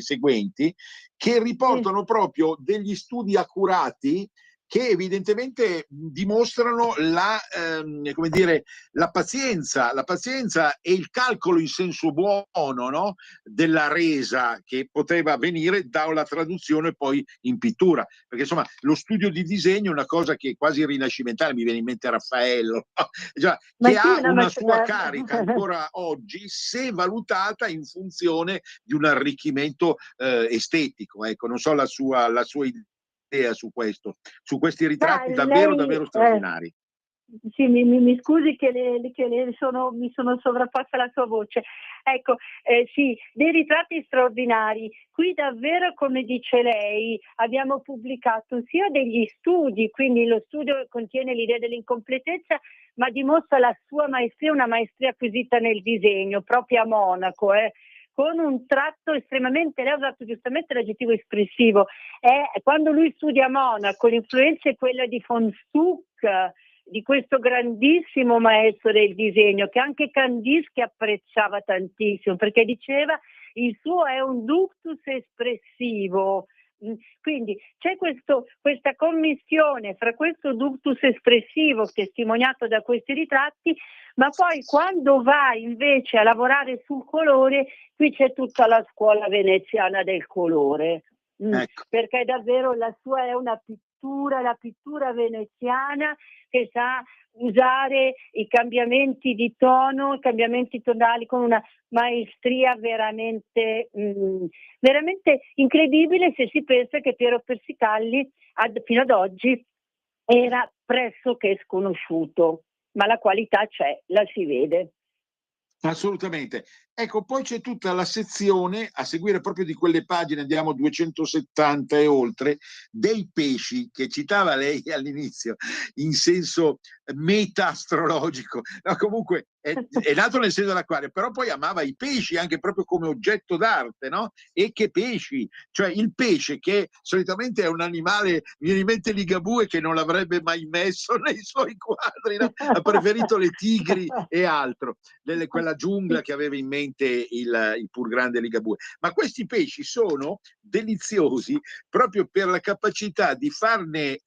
seguenti, che riportano proprio degli studi accurati che evidentemente dimostrano come dire, la pazienza e il calcolo in senso buono, no? Della resa che poteva avvenire dalla traduzione poi in pittura, perché insomma lo studio di disegno è una cosa che è quasi rinascimentale, mi viene in mente Raffaello, che ha una sua carica ancora oggi se valutata in funzione di un arricchimento estetico. Ecco, non so la sua idea su questo, su questi ritratti davvero straordinari. Sì, mi scusi che mi sono sovrapposta la sua voce. Ecco, sì, dei ritratti straordinari. Qui davvero, come dice lei, abbiamo pubblicato sia degli studi, quindi lo studio contiene l'idea dell'incompletezza, ma dimostra la sua maestria, una maestria acquisita nel disegno, proprio a Monaco, con un tratto estremamente, lei ha usato giustamente l'aggettivo espressivo, quando lui studia a Monaco, l'influenza è quella di von Stuck, di questo grandissimo maestro del disegno, che anche Kandinsky apprezzava tantissimo, perché diceva il suo è un ductus espressivo. Quindi c'è questa commistione fra questo ductus espressivo testimoniato da questi ritratti, ma poi quando va invece a lavorare sul colore, qui c'è tutta la scuola veneziana del colore, perché davvero la sua è una pittura, la pittura veneziana che sa usare i cambiamenti di tono, i cambiamenti tonali con una maestria veramente incredibile, se si pensa che Piero Persicalli fino ad oggi era pressoché sconosciuto, ma la qualità c'è, la si vede. Assolutamente. Ecco, poi c'è tutta la sezione, a seguire proprio di quelle pagine, andiamo 270 e oltre, dei pesci, che citava lei all'inizio, in senso meta-astrologico. No, comunque è nato nel senso dell'acquario, però poi amava i pesci anche proprio come oggetto d'arte, no? E che pesci? Cioè il pesce, che solitamente è un animale, mi viene in mente Ligabue, che non l'avrebbe mai messo nei suoi quadri, no? Ha preferito le tigri e altro, quella giungla che aveva in mente il pur grande Ligabue. Ma questi pesci sono deliziosi proprio per la capacità di farne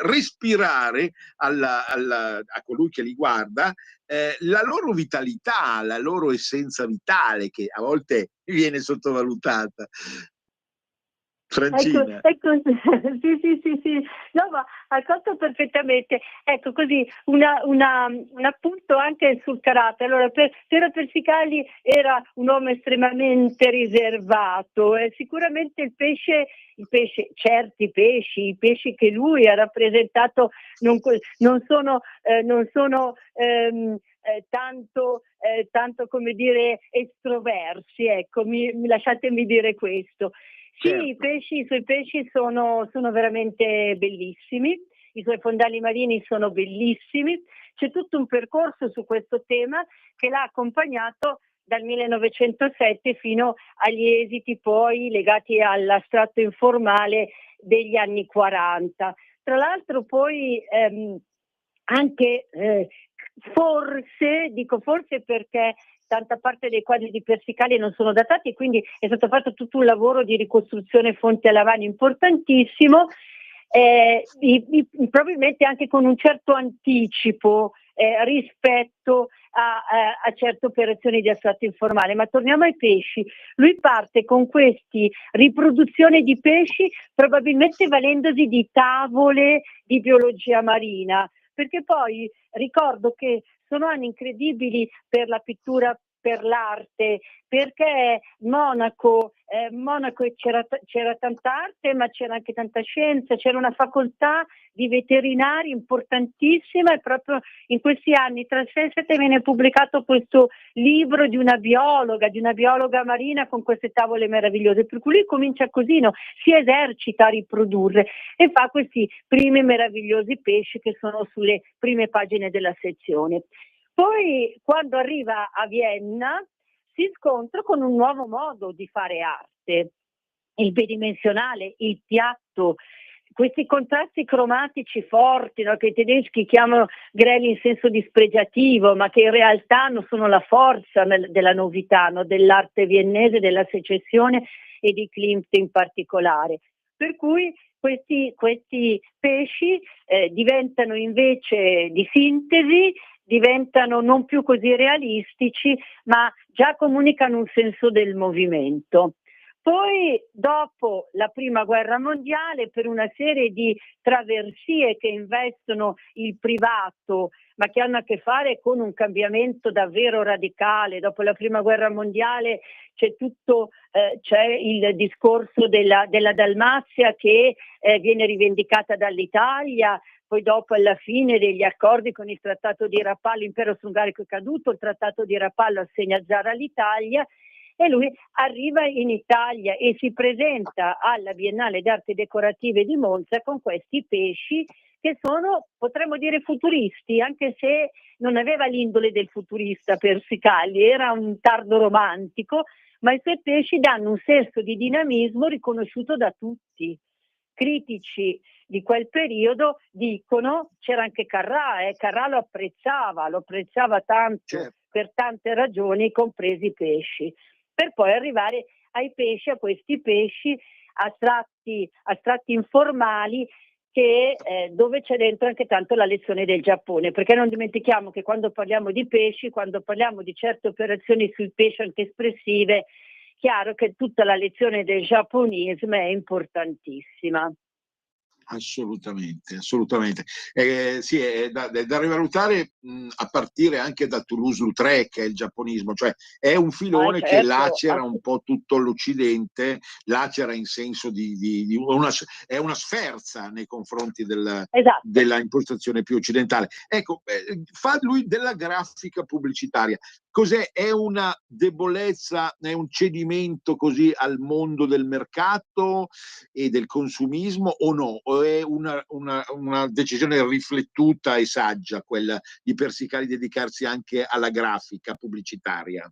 respirare a colui che li guarda la loro vitalità, la loro essenza vitale, che a volte viene sottovalutata. Francina. Ecco, sì. No, ma hai colto perfettamente. Ecco, così un appunto anche sul carattere. Allora, Piero Persicalli era un uomo estremamente riservato. Sicuramente il pesce, certi pesci, i pesci che lui ha rappresentato non sono tanto come dire estroversi, ecco, lasciatemi dire questo. Sì, Certo. I suoi pesci sono veramente bellissimi, i suoi fondali marini sono bellissimi, c'è tutto un percorso su questo tema che l'ha accompagnato dal 1907 fino agli esiti poi legati all'astratto informale degli anni 40. Tra l'altro poi anche forse perché tanta parte dei quadri di Persicalli non sono datati e quindi è stato fatto tutto un lavoro di ricostruzione fonte alla mano importantissimo. probabilmente anche con un certo anticipo rispetto a certe operazioni di astratto informale. Ma torniamo ai pesci. Lui parte con questi riproduzioni di pesci, probabilmente valendosi di tavole di biologia marina, perché poi ricordo che sono anni incredibili per la pittura, per l'arte, perché Monaco c'era tanta arte, ma c'era anche tanta scienza, c'era una facoltà di veterinari importantissima, e proprio in questi anni, tra il 6 e il 7, viene pubblicato questo libro di una biologa marina con queste tavole meravigliose, per cui lui comincia così, no? Si esercita a riprodurre e fa questi primi meravigliosi pesci che sono sulle prime pagine della sezione. Poi, quando arriva a Vienna, si scontra con un nuovo modo di fare arte, il bidimensionale, il piatto, questi contrasti cromatici forti, no, che i tedeschi chiamano grelli in senso dispregiativo, ma che in realtà non sono la forza della novità, no, dell'arte viennese, della secessione e di Klimt in particolare. Per cui questi pesci diventano invece di sintesi, diventano non più così realistici, ma già comunicano un senso del movimento. Poi, dopo la Prima Guerra Mondiale, per una serie di traversie che investono il privato, ma che hanno a che fare con un cambiamento davvero radicale, dopo la Prima Guerra Mondiale c'è il discorso della Dalmazia che viene rivendicata dall'Italia. Poi dopo, alla fine degli accordi con il Trattato di Rapallo, l'impero austro-ungarico è caduto, il Trattato di Rapallo assegna Zara all'Italia, e lui arriva in Italia e si presenta alla Biennale d'Arte Decorative di Monza con questi pesci che sono, potremmo dire, futuristi, anche se non aveva l'indole del futurista Persicalli, era un tardo romantico, ma i suoi pesci danno un senso di dinamismo riconosciuto da tutti. Critici di quel periodo dicono, c'era anche Carrà lo apprezzava tanto, certo, per tante ragioni, compresi i pesci, per poi arrivare ai pesci, a questi pesci astratti informali, che dove c'è dentro anche tanto la lezione del Giappone, perché non dimentichiamo che quando parliamo di pesci, quando parliamo di certe operazioni sui pesci anche espressive, chiaro che tutta la lezione del giapponismo è importantissima. Assolutamente. Sì, è da rivalutare a partire anche da Toulouse-Lautrec, che è il giapponismo, cioè è un filone che lacera un po' tutto l'Occidente, lacera in senso è una sferza nei confronti della impostazione più occidentale. Ecco, fa lui della grafica pubblicitaria. Cos'è? È una debolezza, è un cedimento così al mondo del mercato e del consumismo, o no? O è una decisione riflettuta e saggia quella di Persicalli dedicarsi anche alla grafica pubblicitaria?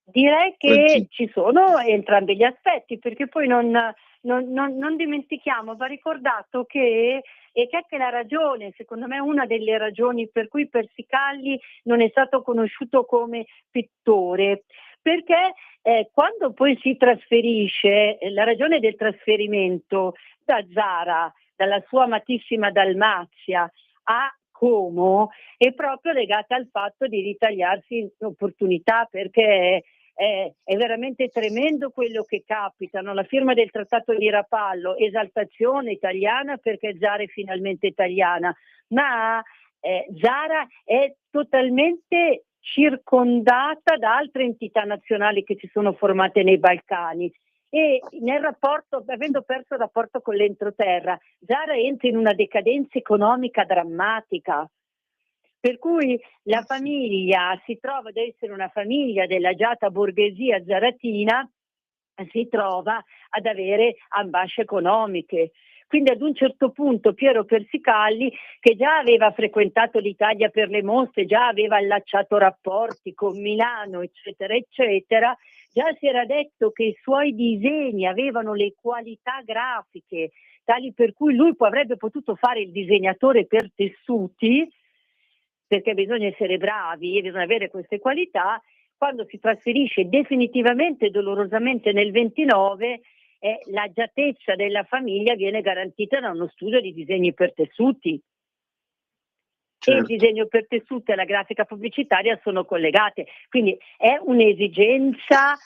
Direi che ci sono entrambi gli aspetti, perché poi non dimentichiamo, va ricordato che anche la ragione, secondo me una delle ragioni per cui Persicalli non è stato conosciuto come pittore, perché quando poi si trasferisce, la ragione del trasferimento da Zara, dalla sua amatissima Dalmazia a Como, è proprio legata al fatto di ritagliarsi opportunità, perché è veramente tremendo quello che capita, no? La firma del Trattato di Rapallo, esaltazione italiana perché Zara è finalmente italiana, ma Zara è totalmente circondata da altre entità nazionali che si sono formate nei Balcani, e nel rapporto, avendo perso il rapporto con l'entroterra, Zara entra in una decadenza economica drammatica, per cui la famiglia si trova ad essere una famiglia dell'agiata borghesia zaratina, si trova ad avere ambasce economiche. Quindi ad un certo punto Piero Persicalli, che già aveva frequentato l'Italia per le mostre, già aveva allacciato rapporti con Milano, eccetera, eccetera, già si era detto che i suoi disegni avevano le qualità grafiche tali per cui lui avrebbe potuto fare il disegnatore per tessuti, perché bisogna essere bravi e bisogna avere queste qualità. Quando si trasferisce definitivamente e dolorosamente nel 29, l'agiatezza della famiglia viene garantita da uno studio di disegni per tessuti. E il disegno per tessuto e la grafica pubblicitaria sono collegate, quindi è un'esigenza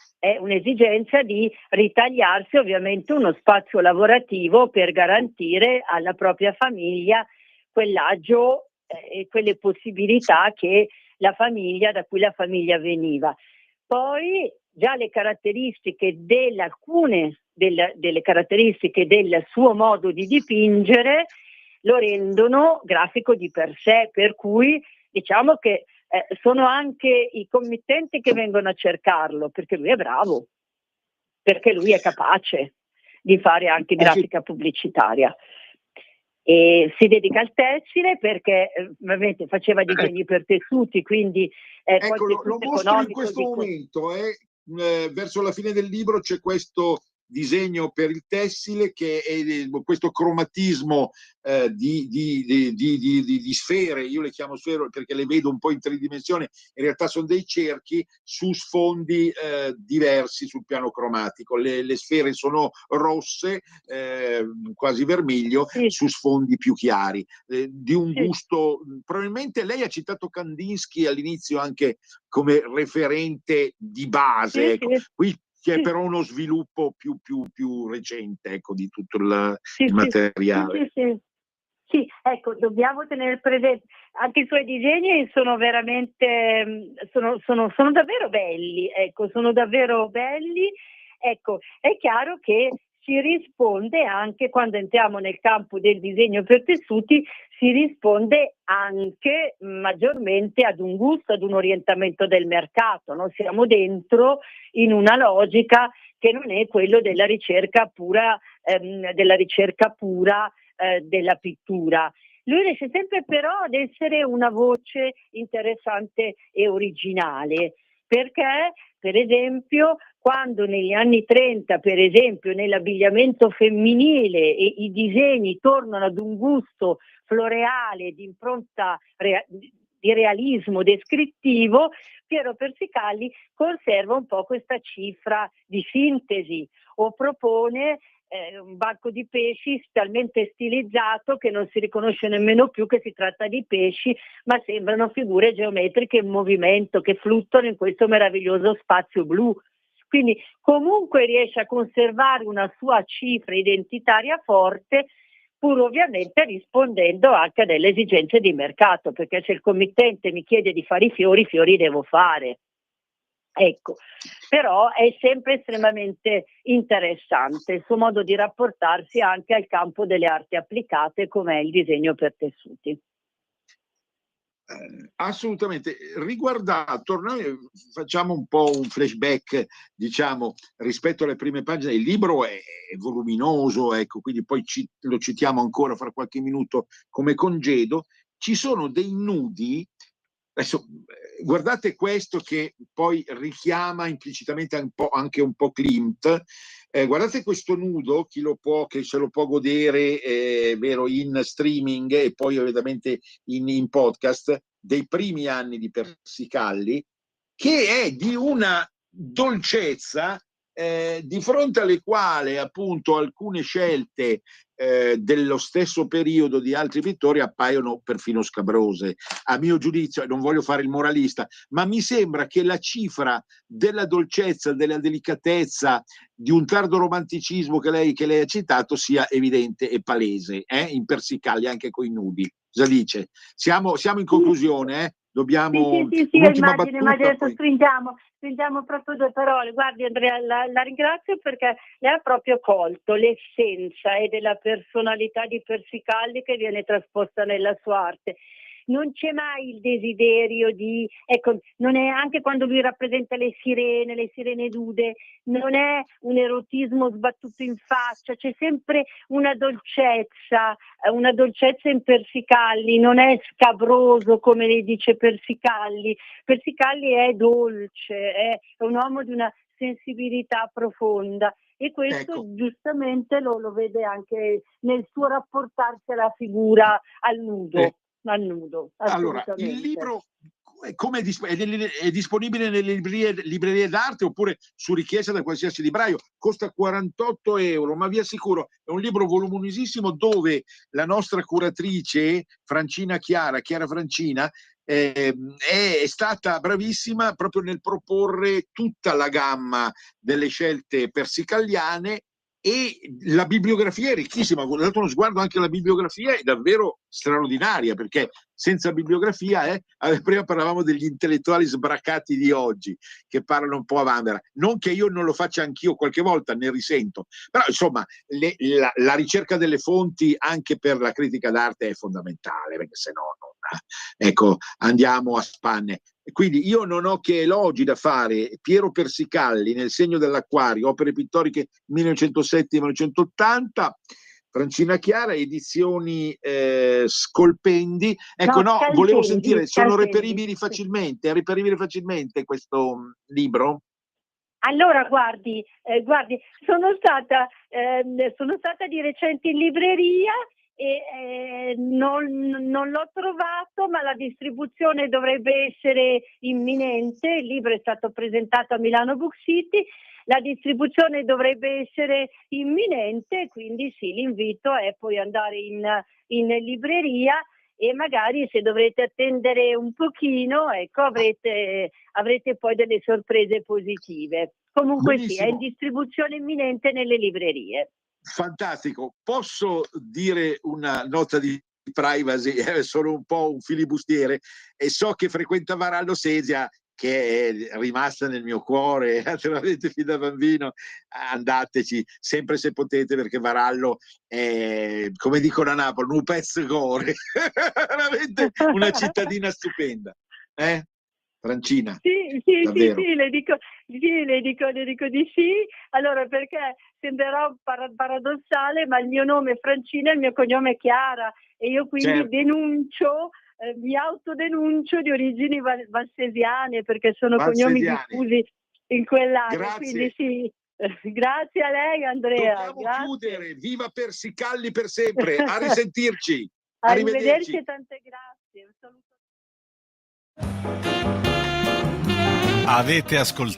di ritagliarsi ovviamente uno spazio lavorativo per garantire alla propria famiglia quell'agio e quelle possibilità che da cui la famiglia veniva. Poi già le caratteristiche alcune delle caratteristiche del suo modo di dipingere lo rendono grafico di per sé, per cui diciamo che sono anche i committenti che vengono a cercarlo, perché lui è bravo, perché lui è capace di fare anche grafica pubblicitaria. E si dedica al tessile perché ovviamente faceva disegni per tessuti, quindi ecco, lo mostro in questo momento, verso la fine del libro c'è questo disegno per il tessile che è questo cromatismo di sfere, io le chiamo sfere perché le vedo un po' in tridimensione, in realtà sono dei cerchi su sfondi diversi sul piano cromatico, le sfere sono rosse, quasi vermiglio, su sfondi più chiari, di un gusto, probabilmente lei ha citato Kandinsky all'inizio anche come referente di base, ecco. Qui c'è però uno sviluppo più recente, ecco, di tutto il materiale. Sì, ecco, dobbiamo tenere presente anche i suoi disegni sono veramente sono davvero belli, ecco, sono davvero belli. Ecco, è chiaro che si risponde anche quando entriamo nel campo del disegno per tessuti, si risponde anche maggiormente ad un gusto, ad un orientamento del mercato, no? Siamo dentro in una logica che non è quello della ricerca pura della pittura. Lui riesce sempre però ad essere una voce interessante e originale, perché per esempio quando negli anni 30 per esempio nell'abbigliamento femminile i disegni tornano ad un gusto floreale di impronta di realismo descrittivo, Piero Persicalli conserva un po' questa cifra di sintesi o propone un banco di pesci talmente stilizzato che non si riconosce nemmeno più che si tratta di pesci, ma sembrano figure geometriche in movimento che fluttuano in questo meraviglioso spazio blu. Quindi comunque riesce a conservare una sua cifra identitaria forte, pur ovviamente rispondendo anche a delle esigenze di mercato, perché se il committente mi chiede di fare i fiori devo fare. Ecco, però è sempre estremamente interessante il suo modo di rapportarsi anche al campo delle arti applicate come è il disegno per tessuti. Assolutamente. Facciamo un po' un flashback, diciamo, rispetto alle prime pagine. Il libro è voluminoso, ecco, quindi poi lo citiamo ancora fra qualche minuto come congedo. Ci sono dei nudi. Adesso guardate questo che poi richiama implicitamente anche un po' Klimt. Guardate questo nudo, che se lo può godere vero, in streaming e poi ovviamente in podcast, dei primi anni di Persicalli, che è di una dolcezza di fronte alle quali appunto alcune scelte dello stesso periodo di altri pittori appaiono perfino scabrose. A mio giudizio, non voglio fare il moralista, ma mi sembra che la cifra della dolcezza, della delicatezza, di un tardo romanticismo che lei ha citato sia evidente e palese in Persicalli, anche coi nudi. Cosa dice? Siamo in conclusione, Dobbiamo... Sì, immagino, adesso stringiamo proprio due parole. Guardi Andrea, la ringrazio perché lei ha proprio colto l'essenza e della personalità di Persicalli che viene trasposta nella sua arte. Non c'è mai il desiderio di, ecco, non è, anche quando lui rappresenta le sirene nude, non è un erotismo sbattuto in faccia, c'è sempre una dolcezza in Persicalli, non è scabroso come le dice Persicalli. Persicalli è dolce, è un uomo di una sensibilità profonda e questo giustamente lo vede anche nel suo rapportarsi alla figura, al nudo. Allora, il libro come è disponibile nelle librerie d'arte oppure su richiesta da qualsiasi libraio, costa 48 euro, ma vi assicuro è un libro voluminosissimo dove la nostra curatrice Chiara Francina è stata bravissima proprio nel proporre tutta la gamma delle scelte persicalliane, e la bibliografia è ricchissima. Ho dato uno sguardo anche alla bibliografia, è davvero straordinaria, perché senza bibliografia, prima parlavamo degli intellettuali sbracati di oggi che parlano un po' a vanvera, non che io non lo faccia anch'io, qualche volta ne risento, però insomma la ricerca delle fonti anche per la critica d'arte è fondamentale, perché se no ecco, andiamo a spanne. Quindi io non ho che elogi da fare. Piero Persicalli, Nel segno dell'acquario, opere pittoriche 1907-1980, Francina Chiara, edizioni Scolpendi. Ecco, volevo sentire, sono reperibili facilmente? È reperibile facilmente questo libro? Allora, guardi, sono stata di recente in libreria e non l'ho trovato, ma la distribuzione dovrebbe essere imminente. Il libro è stato presentato a Milano Book City, la distribuzione dovrebbe essere imminente, quindi sì, l'invito è poi andare in libreria, e magari se dovrete attendere un pochino, ecco, avrete poi delle sorprese positive. Comunque sì, è in distribuzione imminente nelle librerie. Fantastico. Posso dire una nota di privacy? Sono un po' un filibustiere e so che frequenta Varallo Sesia, che è rimasta nel mio cuore naturalmente fin da bambino. Andateci sempre se potete, perché Varallo è, come dicono a Napoli, un pezzo gore. Veramente una cittadina stupenda. Francina? Sì, le dico di sì. Allora, perché sembrerà paradossale, ma il mio nome è Francina, il mio cognome è Chiara, e io quindi mi autodenuncio di origini valsesiane, perché sono cognomi diffusi in quell'area. Grazie. Quindi sì, grazie a lei, Andrea. Dobbiamo chiudere. Viva Persicalli per sempre. A risentirci. Arrivederci e tante grazie. Un saluto. Avete ascoltato